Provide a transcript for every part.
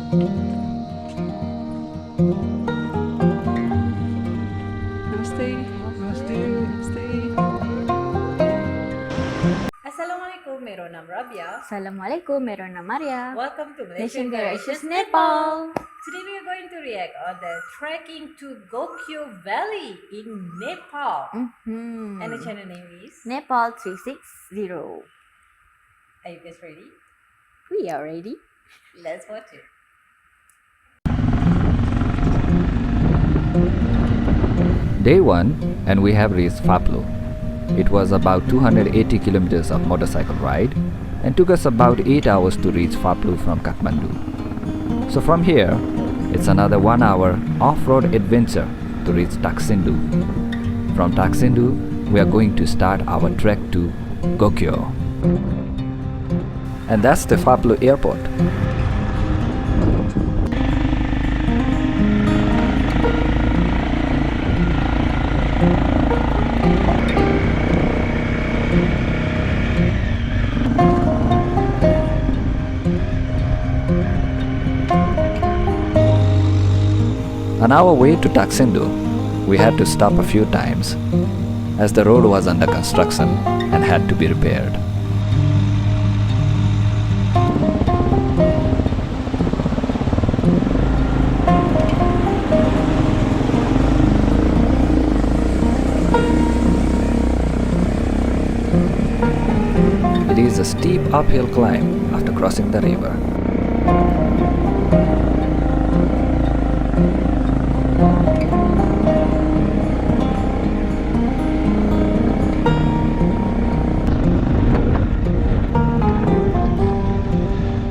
Namaste. Namaste. Namaste. Assalamualaikum, meron ng Rabia. Assalamualaikum, meron na Maria. Welcome to Malaysian Malaysian Garage Nepal. Nepal. Today we are going to react on the trekking to Gokyo Valley in Nepal. And the channel name is Nepal 360. Are you guys ready? We are ready. Let's watch it. Day 1 and we have reached Phaplu. It was about 280 kilometers of motorcycle ride and took us about 8 hours to reach Phaplu from Kathmandu. So from here, it's another 1 hour off-road adventure to reach Taksindu. From Taksindu, we are going to start our trek to Gokyo. And that's the Phaplu airport. On our way to Taksindu, we had to stop a few times as the road was under construction and had to be repaired. It is a steep uphill climb after crossing the river.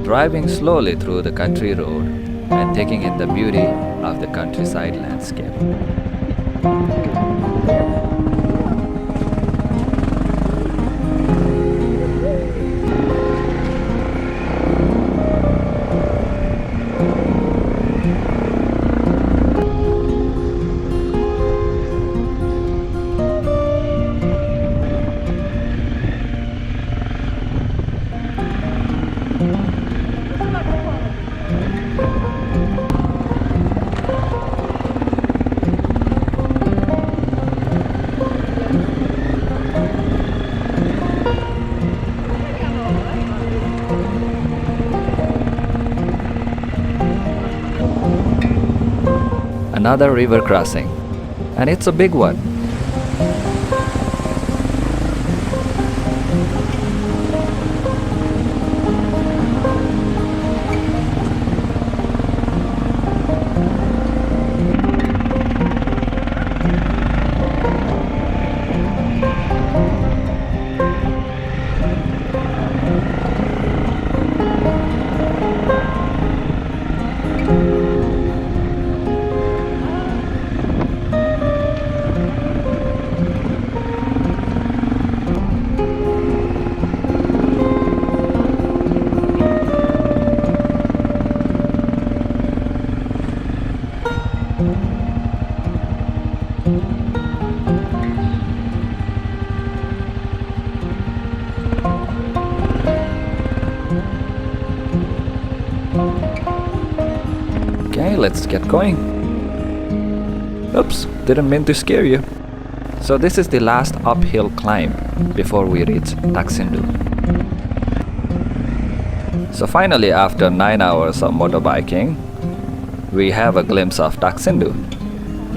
Driving slowly through the country road and taking in the beauty of the countryside landscape. Another river crossing, and it's a big one. Okay, let's get going. Oops, didn't mean to scare you. So this is the last uphill climb before we reach Taksindu. So finally, after 9 hours of motorbiking, we have a glimpse of Taksindu.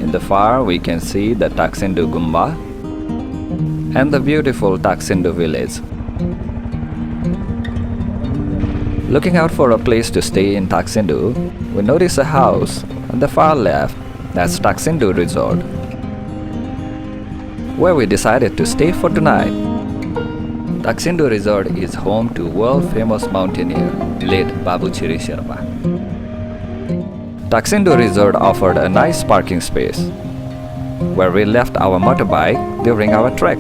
In the far, we can see the Taksindu Gumba and the beautiful Taksindu village. Looking out for a place to stay in Taksindu, we notice a house on the far left. That's Taksindu Resort, where we decided to stay for the night. Taksindu Resort is home to world-famous mountaineer late Babu Chiri Sherpa. Taksindu Resort offered a nice parking space, where we left our motorbike during our trek.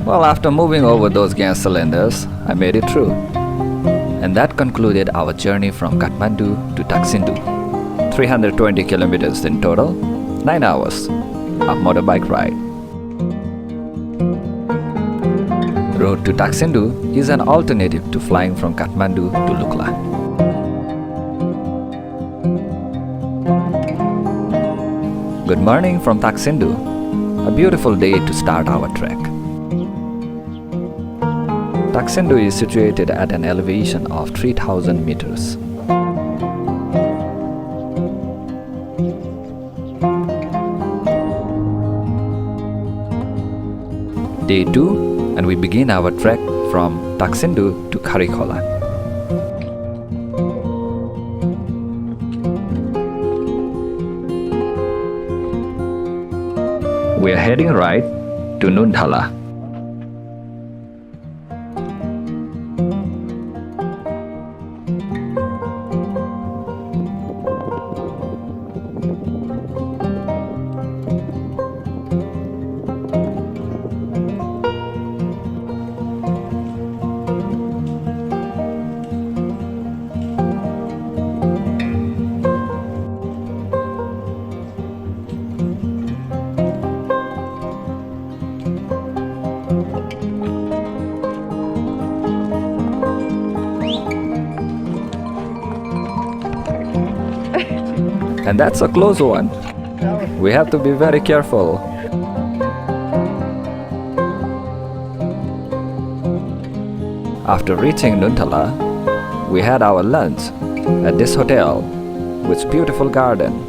Well, after moving over those gas cylinders, I made it through. And that concluded our journey from Kathmandu to Taksindu. 320 kilometers in total, 9 hours of motorbike ride. road to Taksindu is an alternative to flying from Kathmandu to Lukla. Good morning from Taksindu, a beautiful day to start our trek. Taksindu is situated at an elevation of 3000 meters. Day 2, and we begin our trek from Taksindu to Karikola. We are heading right to Nunthala. And that's a close one. We have to be very careful. After reaching Nunthala, we had our lunch at this hotel with beautiful garden.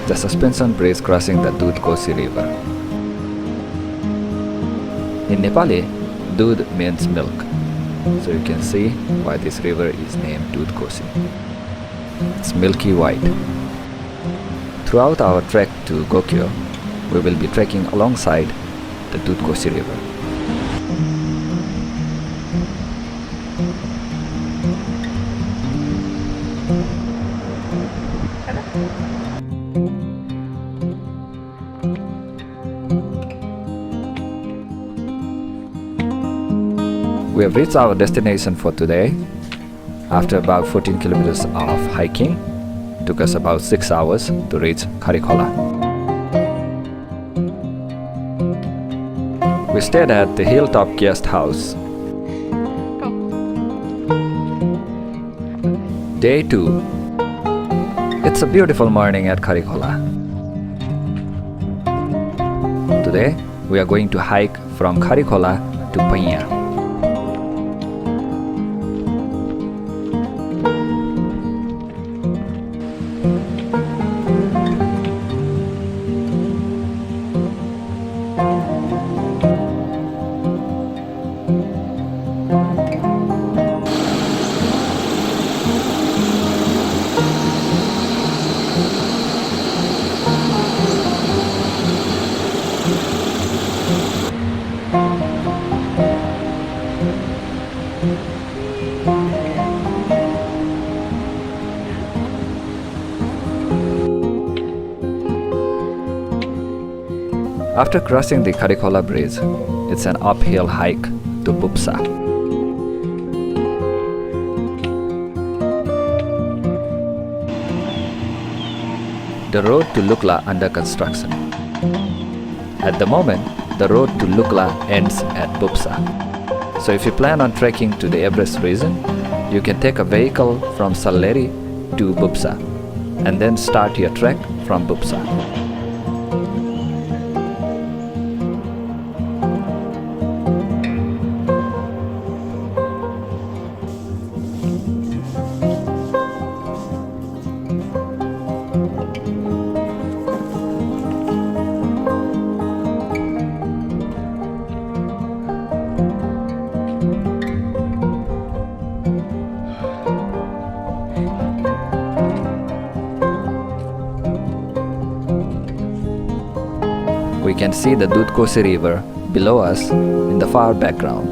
The suspension bridge crossing the Kosi river. In Nepali, Dud means milk, so you can see why this river is named Kosi. It's milky white. Throughout our trek to Gokyo, we will be trekking alongside the Kosi river. We have reached our destination for today. After about 14 kilometers of hiking, took us about 6 hours to reach Karikola. We stayed at the Hilltop Guest House. Day 2. It's a beautiful morning at Karikola. Today, we are going to hike from Karikola to Paiya. After crossing the Karikola bridge, it's an uphill hike to Bupsa. The road to Lukla under construction. At the moment, the road to Lukla ends at Bupsa. So if you plan on trekking to the Everest region, you can take a vehicle from Salleri to Bupsa and then start your trek from Bupsa. We can see the Kosi river below us in the far background.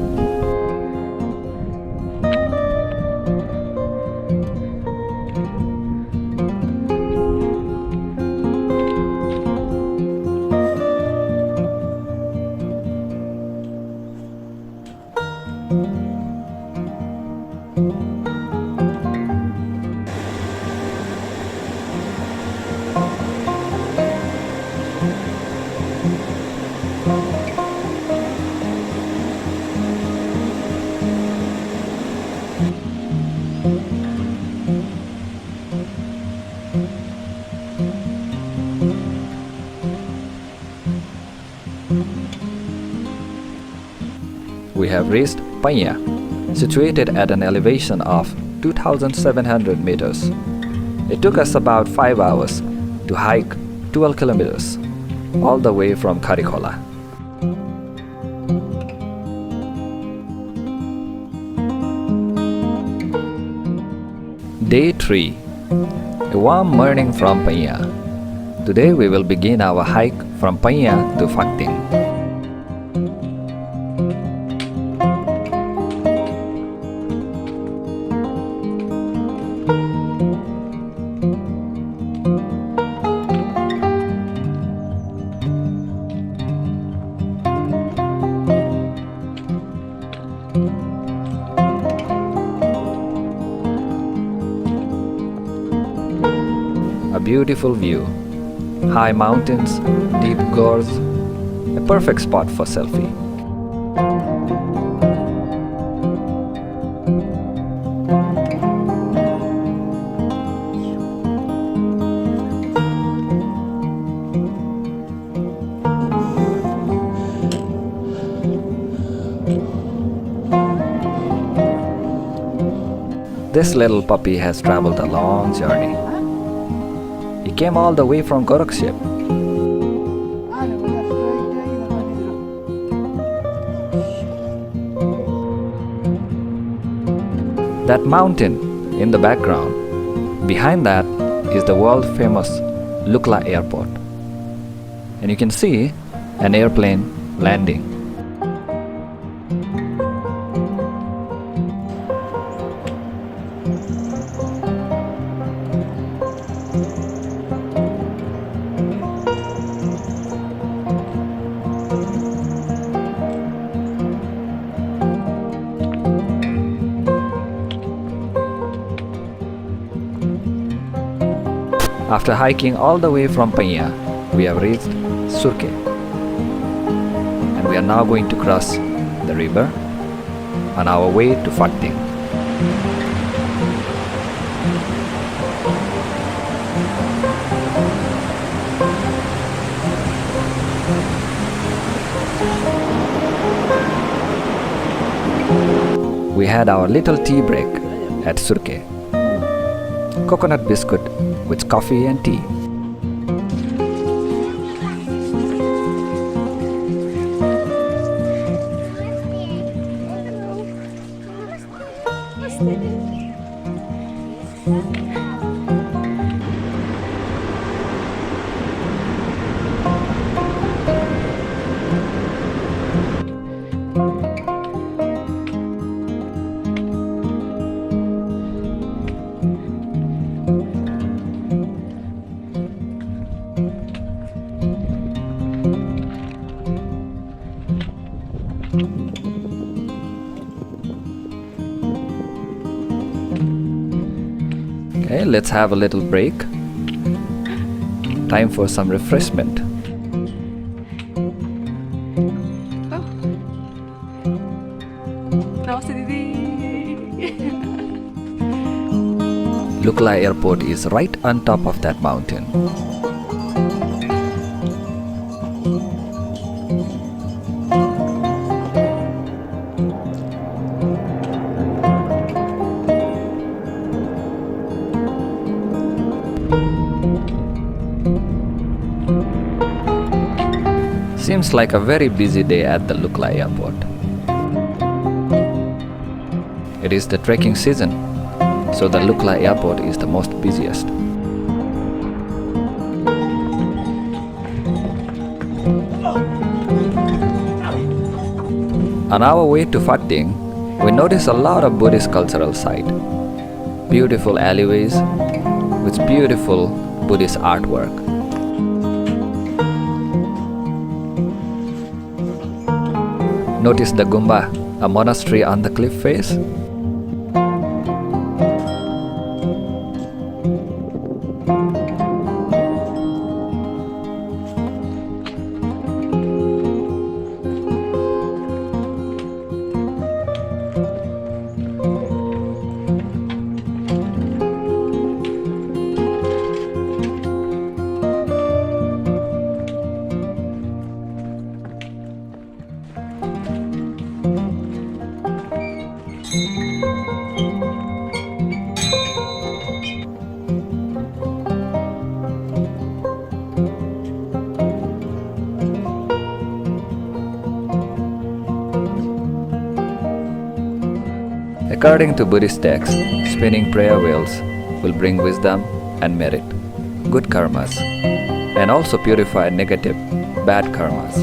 We have reached Panya, situated at an elevation of 2,700 meters. It took us about 5 hours to hike 12 kilometers, all the way from Karikola. Day 3. A warm morning from Panya. Today we will begin our hike from Panya to Phakting. A beautiful view, high mountains, deep gorge, a perfect spot for selfie. This little puppy has traveled a long journey. He came all the way from Gorakshep. That mountain in the background, behind that is the world famous Lukla airport. And you can see an airplane landing. After hiking all the way from Panya, we have reached Surke. And we are now going to cross the river on our way to Phakting. We had our little tea break at Surke. Coconut biscuit with coffee and tea. Okay, let's have a little break. Time for some refreshment. Namaste, Didi. Lukla Airport is right on top of that mountain. Seems like a very busy day at the Lukla airport. It is the trekking season, so the Lukla airport is the most busiest. On our way to Phakting, we notice a lot of Buddhist cultural site. Beautiful alleyways with beautiful Buddhist artwork. Notice the Gumba, a monastery on the cliff face. According to Buddhist texts, spinning prayer wheels will bring wisdom and merit, good karmas, and also purify negative, bad karmas.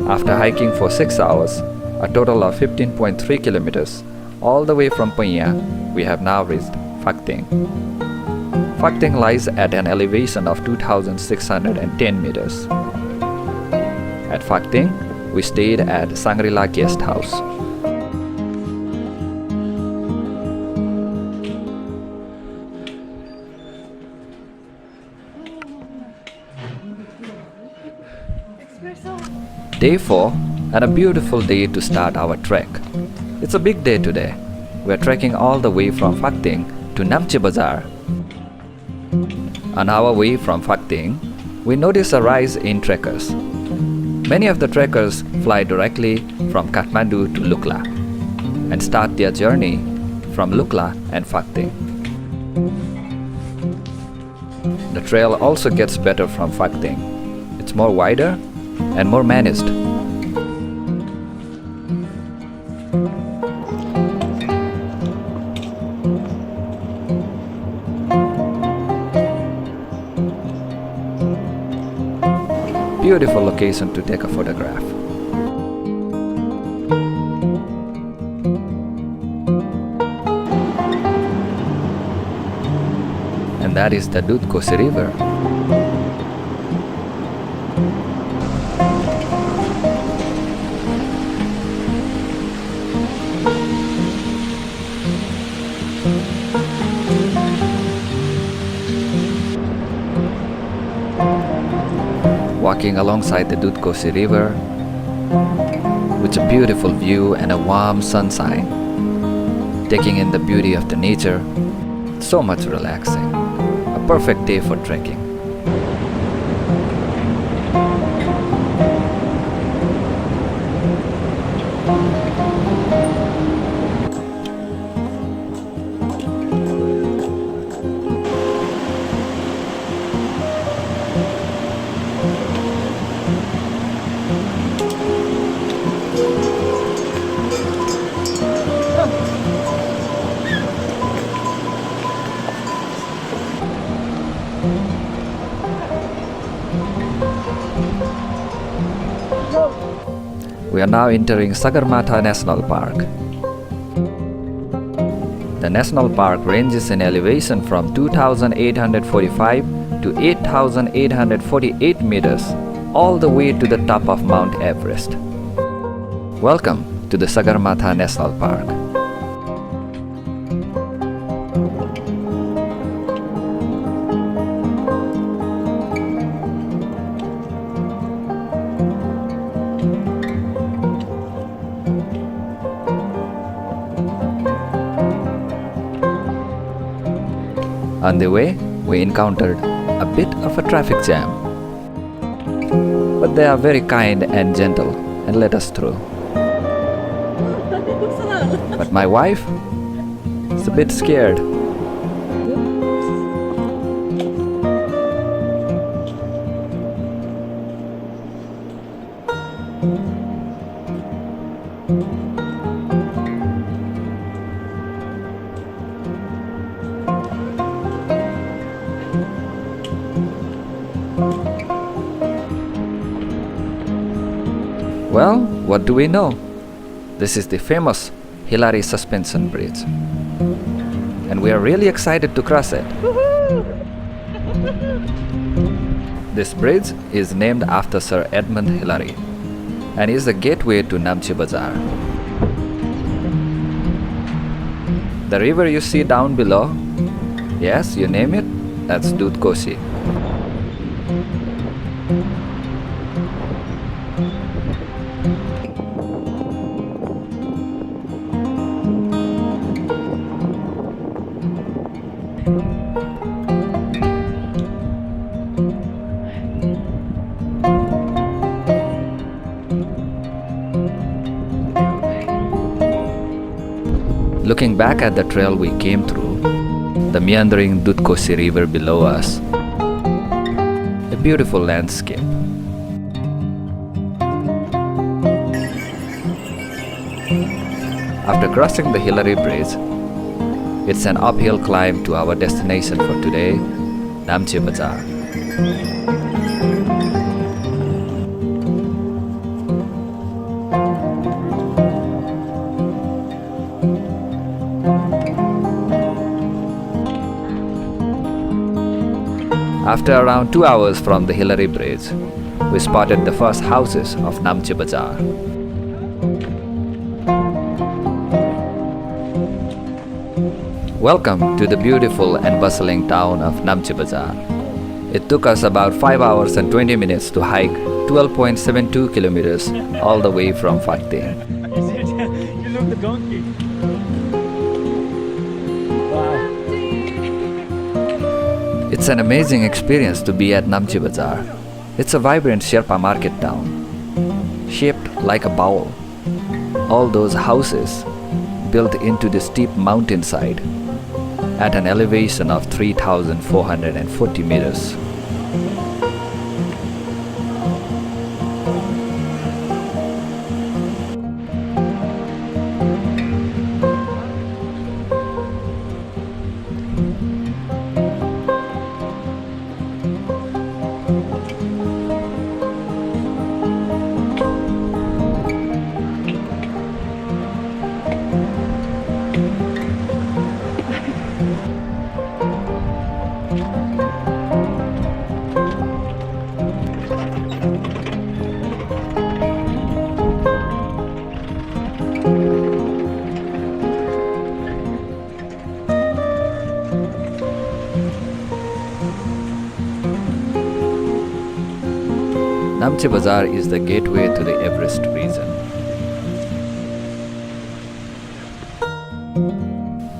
After hiking for 6 hours, a total of 15.3 kilometers, all the way from Punya, we have now reached Phakting. Phakting lies at an elevation of 2,610 meters. At Phakting, we stayed at Shangri-La Guest House. Day 4 and a beautiful day to start our trek. It's a big day today. We're trekking all the way from Phakting to Namche Bazaar. On our way from Phakting, we notice a rise in trekkers. Many of the trekkers fly directly from Kathmandu to Lukla and start their journey from Lukla and Phakting. The trail also gets better from Phakting. It's more wider and more managed. Beautiful location to take a photograph. And that is the Gokyo River. Walking alongside the Gokyo River with a beautiful view and a warm sunshine, taking in the beauty of the nature, so much relaxing. A perfect day for trekking. We are now entering Sagarmatha National Park. The national park ranges in elevation from 2,845 to 8,848 meters, all the way to the top of Mount Everest. Welcome to the Sagarmatha National Park. On the way, we encountered a bit of a traffic jam. But they are very kind and gentle and let us through. But my wife is a bit scared. Well, what do we know? This is the famous Hillary Suspension Bridge. And we are really excited to cross it. This bridge is named after Sir Edmund Hillary and is the gateway to Namche Bazaar. The river you see down below, yes, you name it, that's Gokyo. Looking back at the trail we came through, the meandering Dudkosi river below us, a beautiful landscape. After crossing the Hillary Bridge, it's an uphill climb to our destination for today, Namche Bazaar. After around 2 hours from the Hillary Bridge, we spotted the first houses of Namche Bazaar. Welcome to the beautiful and bustling town of Namche Bazaar. It took us about 5 hours and 20 minutes to hike 12.72 kilometers all the way from Fateh. You look the donkey. Wow. It's an amazing experience to be at Namche Bazaar. It's a vibrant Sherpa market town, shaped like a bowl. All those houses built into the steep mountainside at an elevation of 3,440 meters. Namche Bazaar is the gateway to the Everest region.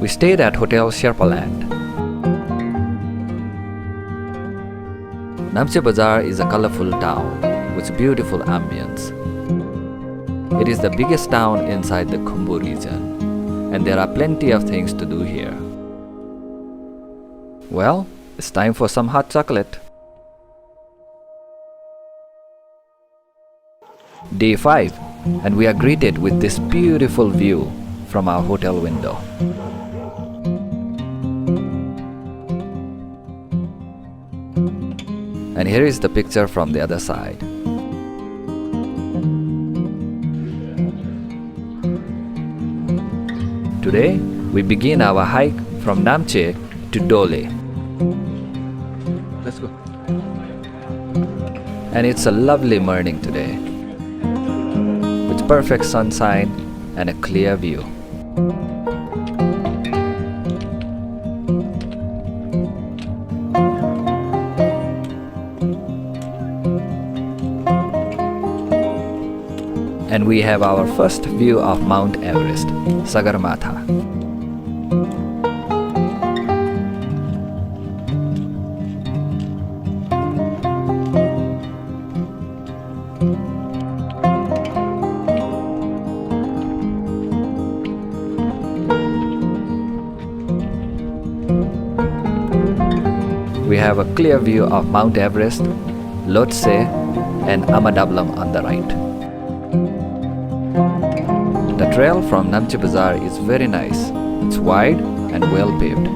We stayed at Hotel Sherpa Land. Namche Bazaar is a colorful town with beautiful ambience. It is the biggest town inside the Khumbu region, and there are plenty of things to do here. Well, it's time for some hot chocolate. Day 5, and we are greeted with this beautiful view from our hotel window. And here is the picture from the other side. Today, we begin our hike from Namche to Dole. Let's go. And it's a lovely morning today, with perfect sunshine and a clear view. And we have our first view of Mount Everest, Sagarmatha. We have a clear view of Mount Everest, Lhotse, and Amadablam on the right. The trail from Namche Bazaar is very nice. It's wide and well paved.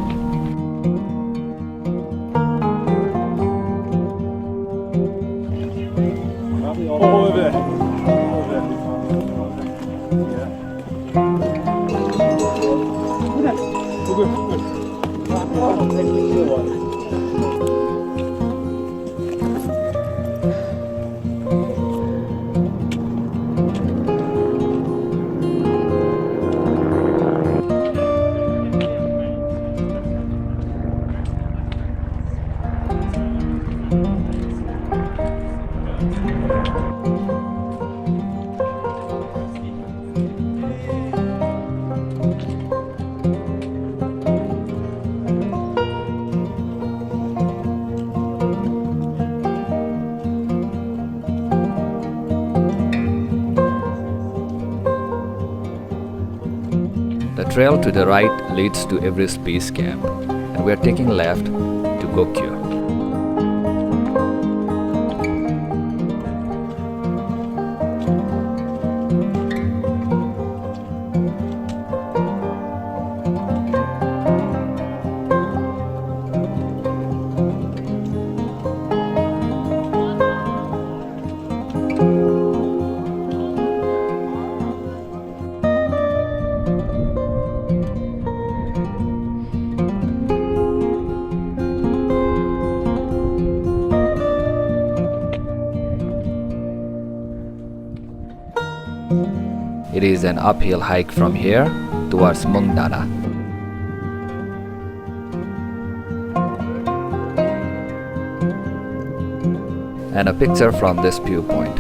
Over there. trail to the right leads to Everest Base Camp, and we are taking left to Gokyo. It is an uphill hike from here towards Mungdana. And a picture from this viewpoint,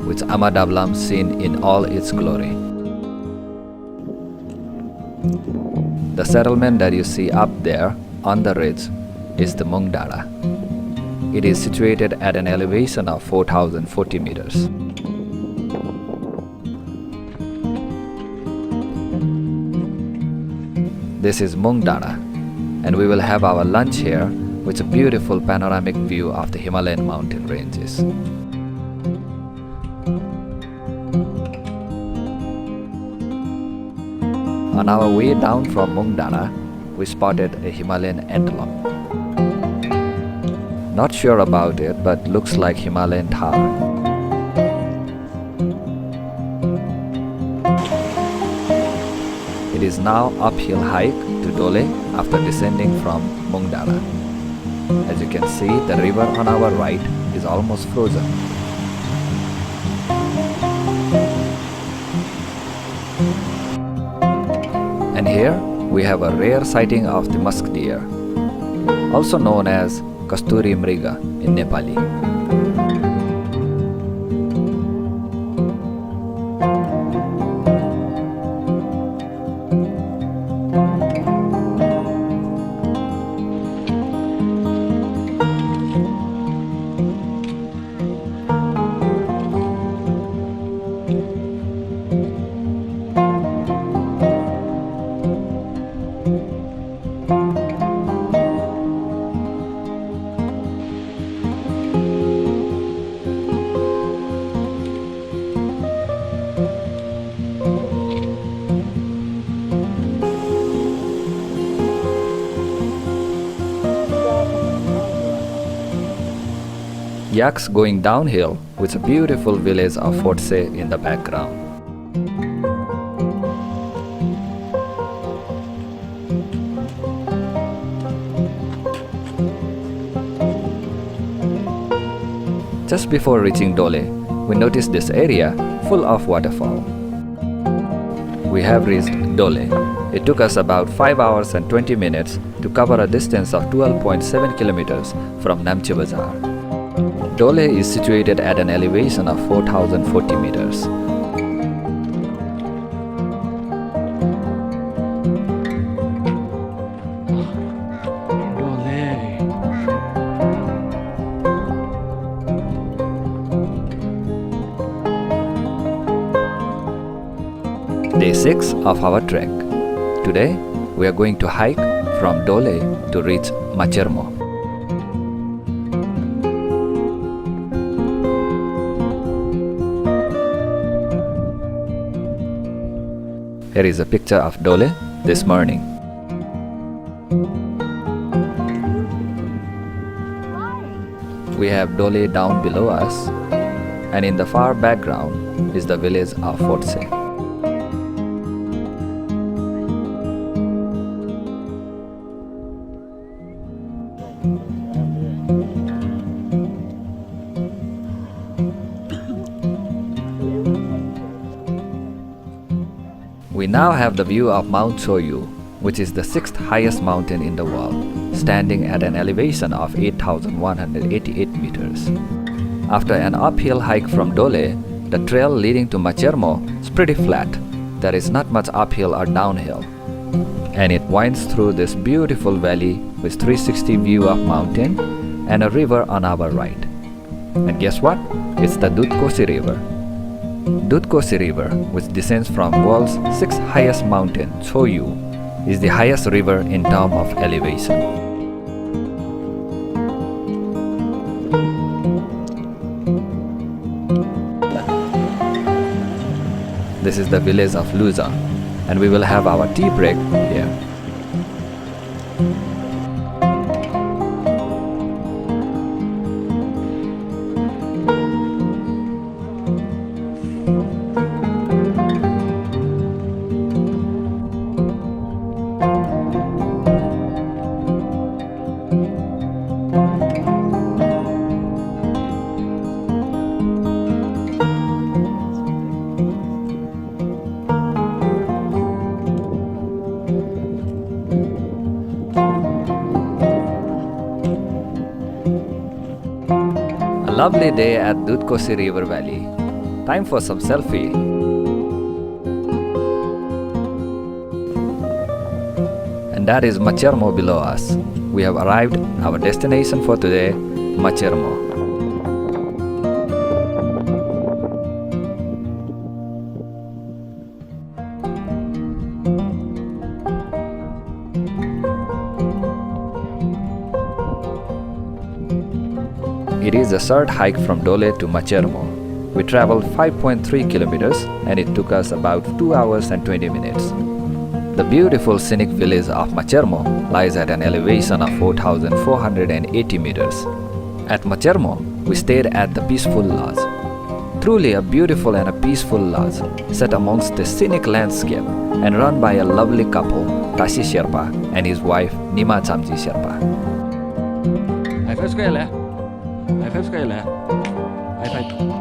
with Amadablam seen in all its glory. The settlement that you see up there on the ridge is the Mungdana. It is situated at an elevation of 4,040 meters. This is Mungdana, and we will have our lunch here with a beautiful panoramic view of the Himalayan mountain ranges. On our way down from Mungdana, we spotted a Himalayan antelope. Not sure about it, but looks like Himalayan Thar. It is now uphill hike to Dole after descending from Mungdana. As you can see, the river on our right is almost frozen. And here we have a rare sighting of the musk deer, also known as Kasturi Mriga in Nepali. Yaks going downhill with a beautiful village of Fortse in the background. Just before reaching Dole, we noticed this area full of waterfall. We have reached Dole. It took us about 5 hours and 20 minutes to cover a distance of 12.7 kilometers from Namche Bazar. Dole is situated at an elevation of 4,040 meters. Day 6 of our trek. Today, we are going to hike from Dole to reach Machermo. Here is a picture of Dole this morning. We have Dole down below us, and in the far background is the village of Fortse. We now have the view of Mount Soyu, which is the 6th highest mountain in the world, standing at an elevation of 8,188 meters. After an uphill hike from Dole, the trail leading to Machermo is pretty flat. There is not much uphill or downhill, and it winds through this beautiful valley with 360 view of mountain and a river on our right. And guess what? It's the Dudkosi River. Dudkosi River, which descends from world's 6th highest mountain, Choyu, is the highest river in terms of elevation. This is the village of Luza, and we will have our tea break here. A lovely day at Dudkosi River Valley. Time for some selfie. And that is Machermo below us. We have arrived our destination for today, Machermo. It is a short hike from Dole to Machermo. We traveled 5.3 kilometers and it took us about 2 hours and 20 minutes. The beautiful scenic village of Machermo lies at an elevation of 4,480 meters. At Machermo, we stayed at the Peaceful Lodge. Truly a beautiful and a peaceful lodge set amongst the scenic landscape and run by a lovely couple, Tashi Sherpa and his wife Nima Chamji Sherpa. High five sekali ya. High five sekali ya. High five.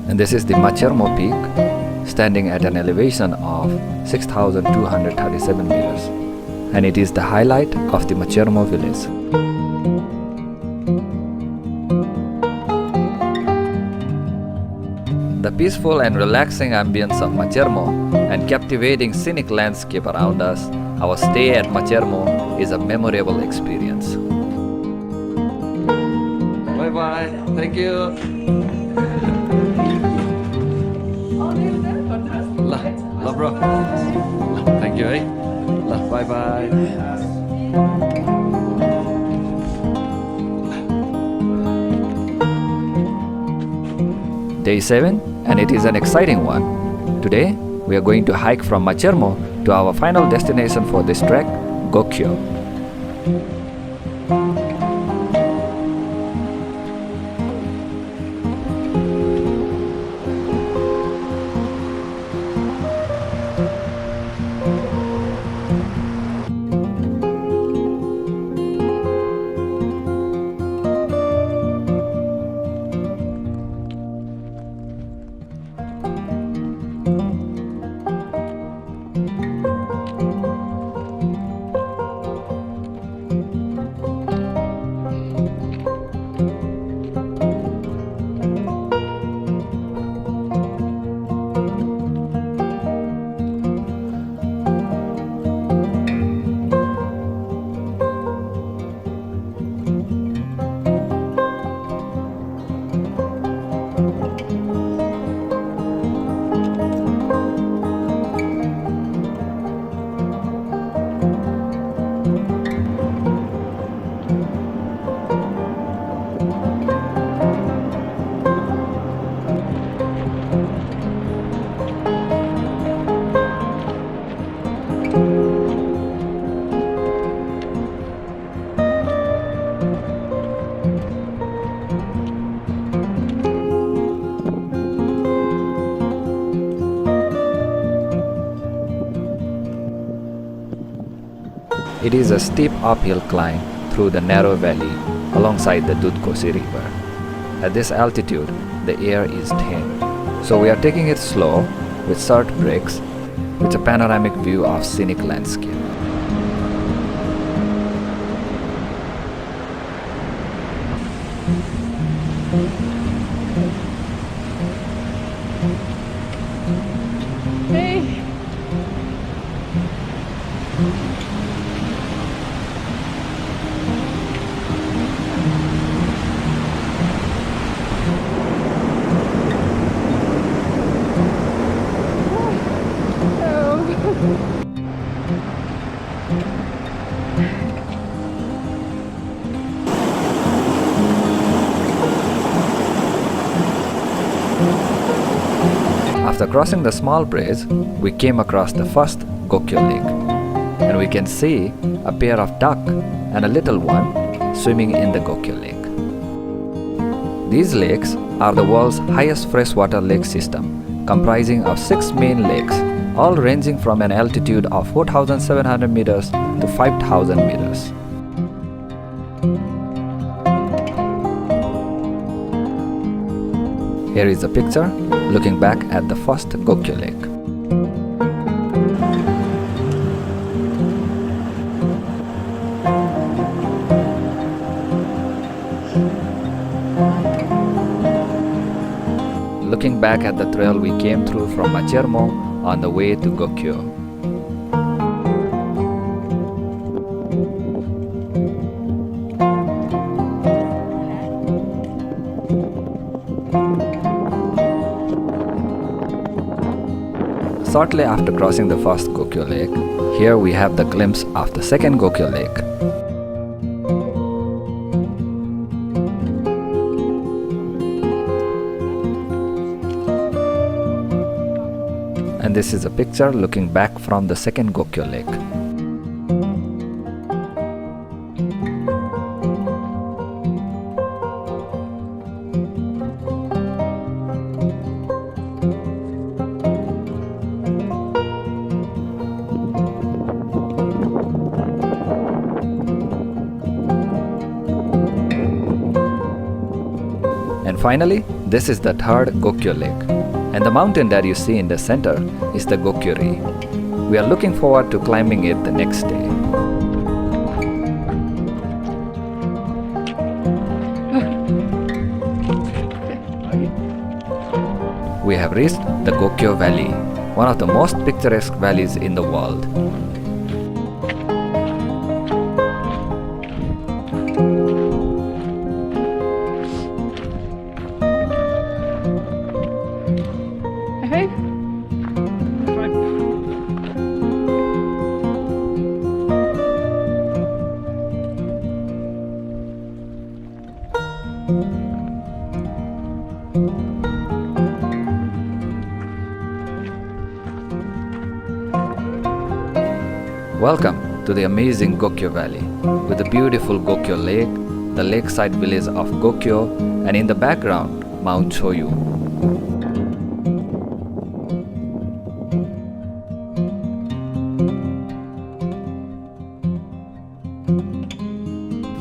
And this is the Machermo peak, standing at an elevation of 6,237 meters. And it is the highlight of the Machermo village. The peaceful and relaxing ambience of Machermo and captivating scenic landscape around us, our stay at Machermo is a memorable experience. Bye bye. Thank you. Lah bro. Thank you. Lah bye bye. Day 7, and it is an exciting one. Today, we are going to hike from Machermo to our final destination for this trek, Gokyo. It is a steep uphill climb through the narrow valley alongside the Dudhkosi river. At this altitude, the air is thin, so we are taking it slow with short breaks with a panoramic view of scenic landscape. After crossing the small bridge, we came across the first Gokyo lake, and we can see a pair of duck and a little one swimming in the Gokyo lake. These lakes are the world's highest freshwater lake system, comprising of 6 main lakes, all ranging from an altitude of 4,700 meters to 5,000 meters. Here is a picture looking back at the first Gokyo lake. Looking back at the trail we came through from Machermo on the way to Gokyo. Shortly after crossing the first Gokyo lake, here we have the glimpse of the second Gokyo lake. And this is a picture looking back from the second Gokyo lake. And finally, this is the third Gokyo lake, and the mountain that you see in the center is the Gokyo-ri. We are looking forward to climbing it the next day. We have reached the Gokyo Valley, one of the most picturesque valleys in the world. Welcome to the amazing Gokyo Valley, with the beautiful Gokyo Lake, the lakeside village of Gokyo, and in the background, Mount Choyu.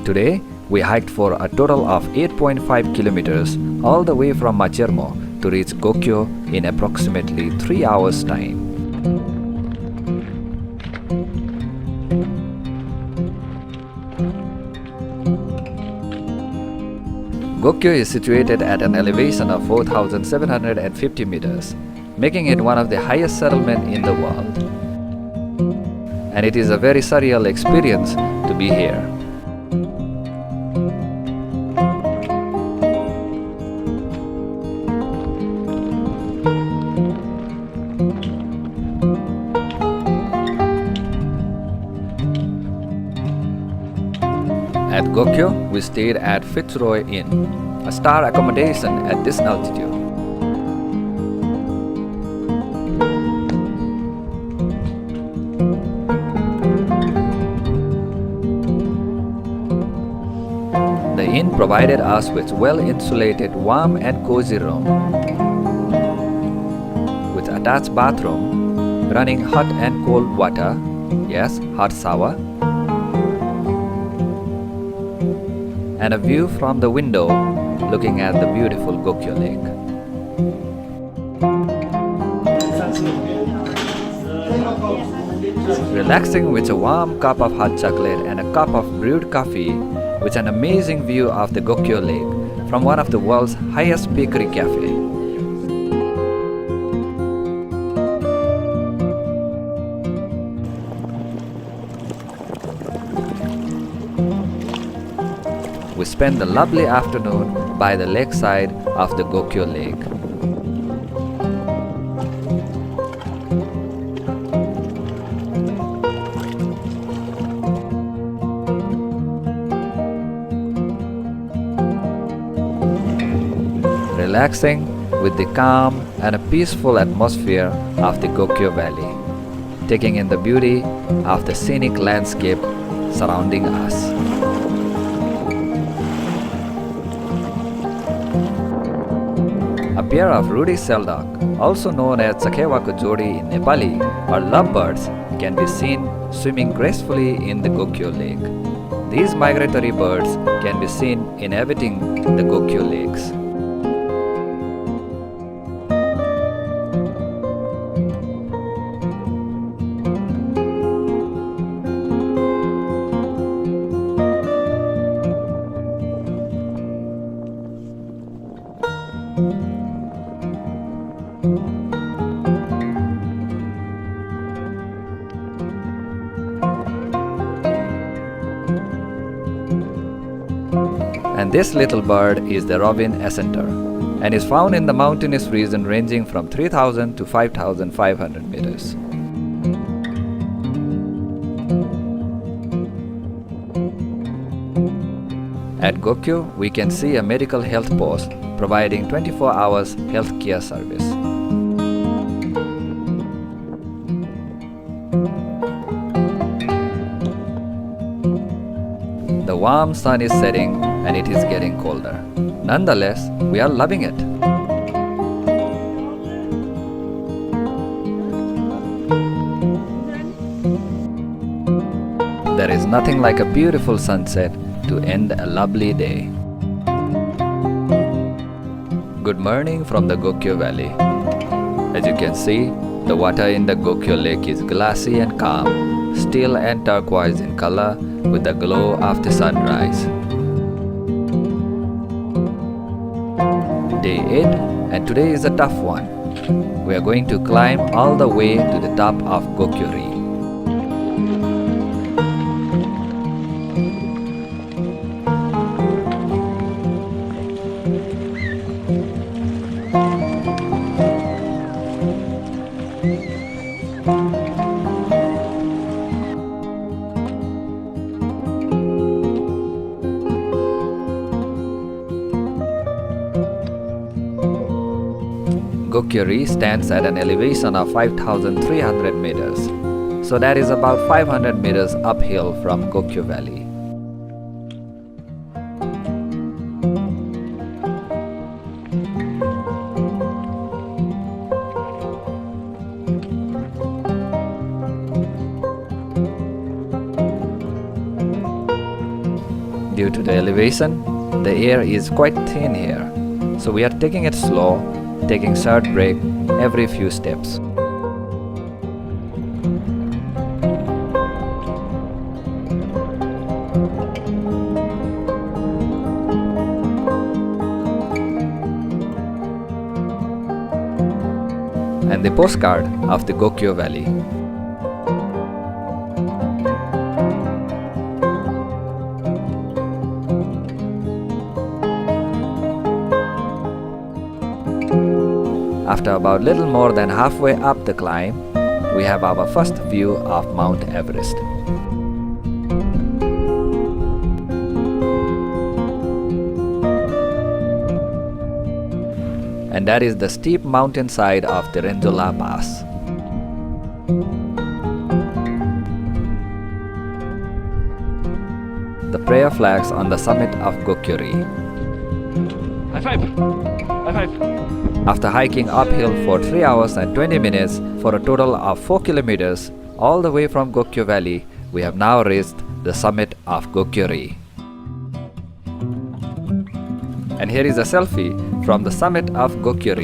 Today, we hiked for a total of 8.5 kilometers all the way from Machermo to reach Gokyo in approximately 3 hours' time. Gokyo is situated at an elevation of 4,750 meters, making it one of the highest settlements in the world. And it is a very surreal experience to be here. At Gokyo, we stayed at Fitzroy Inn, a star accommodation at this altitude. The inn provided us with well-insulated, warm and cozy room, with attached bathroom, running hot and cold water, yes, hot shower, and a view from the window looking at the beautiful Gokyo Lake. Relaxing with a warm cup of hot chocolate and a cup of brewed coffee with an amazing view of the Gokyo Lake from one of the world's highest bakery cafe. We spent the lovely afternoon by the lakeside of the Gokyo Lake. Relaxing with the calm and a peaceful atmosphere of the Gokyo Valley, taking in the beauty of the scenic landscape surrounding us. A pair of ruddy seldok, also known as Sakewako Jodi in Nepali, or lovebirds, can be seen swimming gracefully in the Gokyo Lake. These migratory birds can be seen inhabiting the Gokyo lakes. And this little bird is the robin accentor and is found in the mountainous region ranging from 3000 to 5500 meters. At Gokyo, we can see a medical health post providing 24 hours health care service. The warm sun is setting and it is getting colder. Nonetheless, we are loving it. There is nothing like a beautiful sunset to end a lovely day. Good morning from the Gokyo Valley. As you can see, the water in the Gokyo Lake is glassy and calm, still and turquoise in color with the glow of the sunrise. Day 8, and today is a tough one. We are going to climb all the way to the top of Gokyo. Gokyo stands at an elevation of 5,300 meters, so that is about 500 meters uphill from Gokyo Valley. Due to the elevation, the air is quite thin here, so we are taking it slow, taking short break every few steps. And the postcard of the Gokyo Valley. After about little more than halfway up the climb, we have our first view of Mount Everest. And that is the steep mountainside of the Renjola Pass. The prayer flags on the summit of Gokyo. High five! High five! After hiking uphill for 3 hours and 20 minutes for a total of 4 kilometers all the way from Gokyo Valley, we have now reached the summit of Gokyo. And here is a selfie from the summit of Gokyo,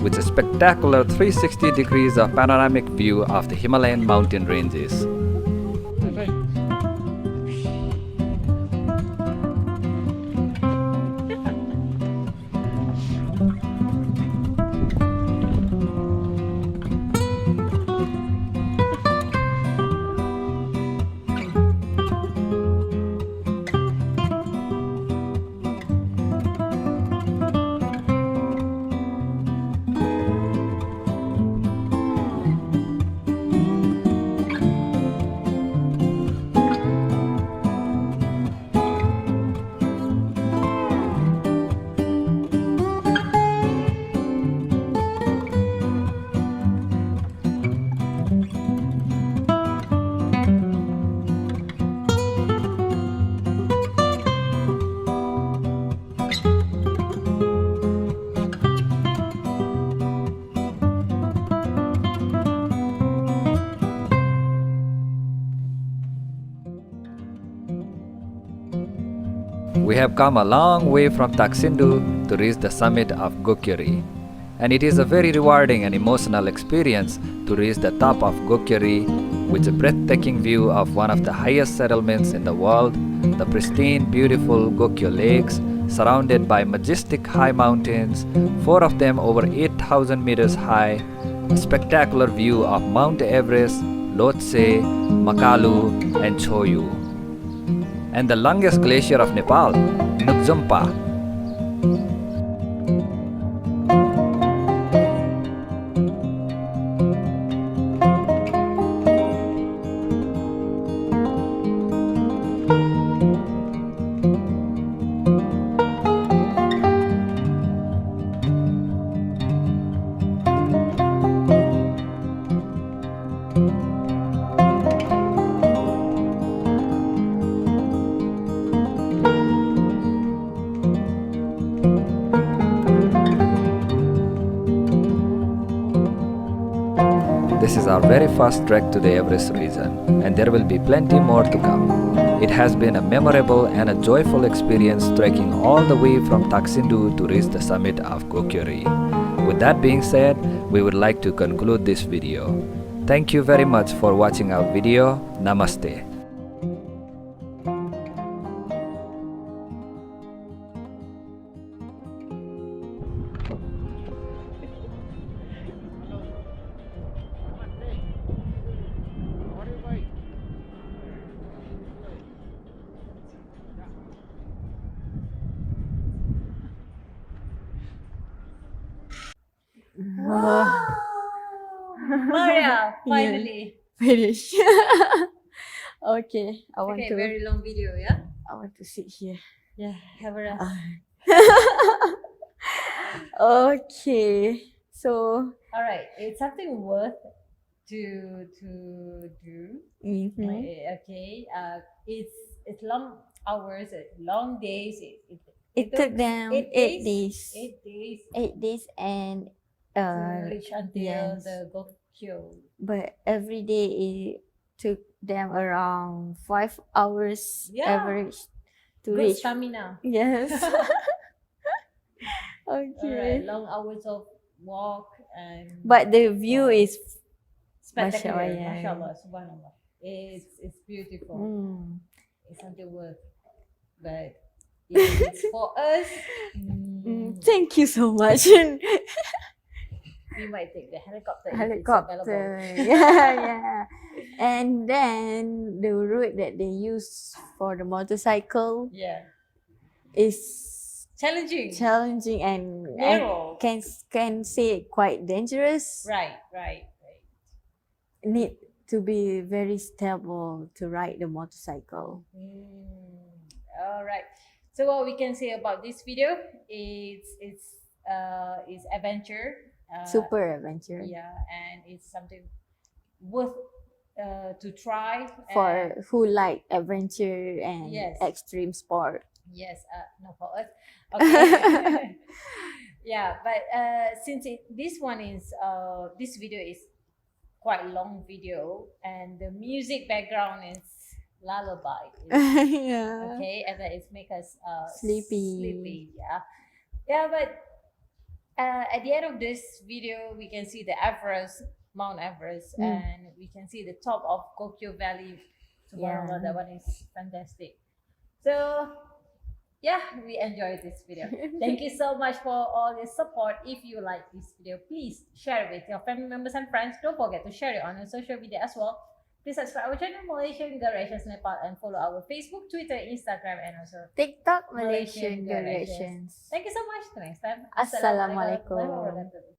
with a spectacular 360 degrees of panoramic view of the Himalayan mountain ranges. High five. We have come a long way from Taksindu to reach the summit of Gokyo, and it is a very rewarding and emotional experience to reach the top of Gokyo with a breathtaking view of one of the highest settlements in the world, the pristine, beautiful Gokyo lakes, surrounded by majestic high mountains, 4 of them over 8,000 meters high, a spectacular view of Mount Everest, Lhotse, Makalu, and Choyu, and the longest glacier of Nepal, Nukjumpa. This is our very first trek to the Everest region, and there will be plenty more to come. It has been a memorable and a joyful experience trekking all the way from Taksindu to reach the summit of Gokyo. With that being said, we would like to conclude this video. Thank you very much for watching our video. Namaste. Maria, finally. Finish. Okay, I want Okay, to. very long video, yeah? I want to sit here. Yeah, have a rest. Okay, so. All right, it's something worth to do. Okay, it's long hours, long days. It took them 8 days. 8 days 8 days and to reach until yes. the Gokyo. But every day it took them around 5 hours Yeah. average to Good reach. stamina. Yes. All right, Okay. long hours of walk and But the view is spectacular. Mashallah, yeah. Mashallah, subhanallah. It's beautiful. mm, It's something worth. But if it's for us, thank you so much. we might take the helicopter. If it's available. Helicopter. Yeah. And then the route that they use for the motorcycle Yeah, is challenging. challenging and Narrow. can say quite dangerous. Right. Need to be very stable to ride the motorcycle. All right. So what we can say about this video is is adventure. Super adventure Yeah, and it's something worth to try. for who like adventure and Yes. extreme sport. Yes, no for us. Okay. Yeah, but since this video is quite long video, and the music background is lullaby. Yeah. Okay, and then it make us Sleepy. Sleepy, yeah. Yeah, but at the end of this video, we can see the Everest, Mount Everest, and we can see the top of Gokyo Valley. Tomorrow, that one is fantastic. So yeah, we enjoyed this video. Thank you so much for all your support. If you like this video, please share it with your family members and friends. Don't forget to share it on your social media as well. Please subscribe our channel Malaysian Directions Nepal and follow our Facebook, Twitter, Instagram, and also TikTok Malaysian Directions. Thank you so much. Till next time. Assalamualaikum. Warahmatullahi wabarakatuh.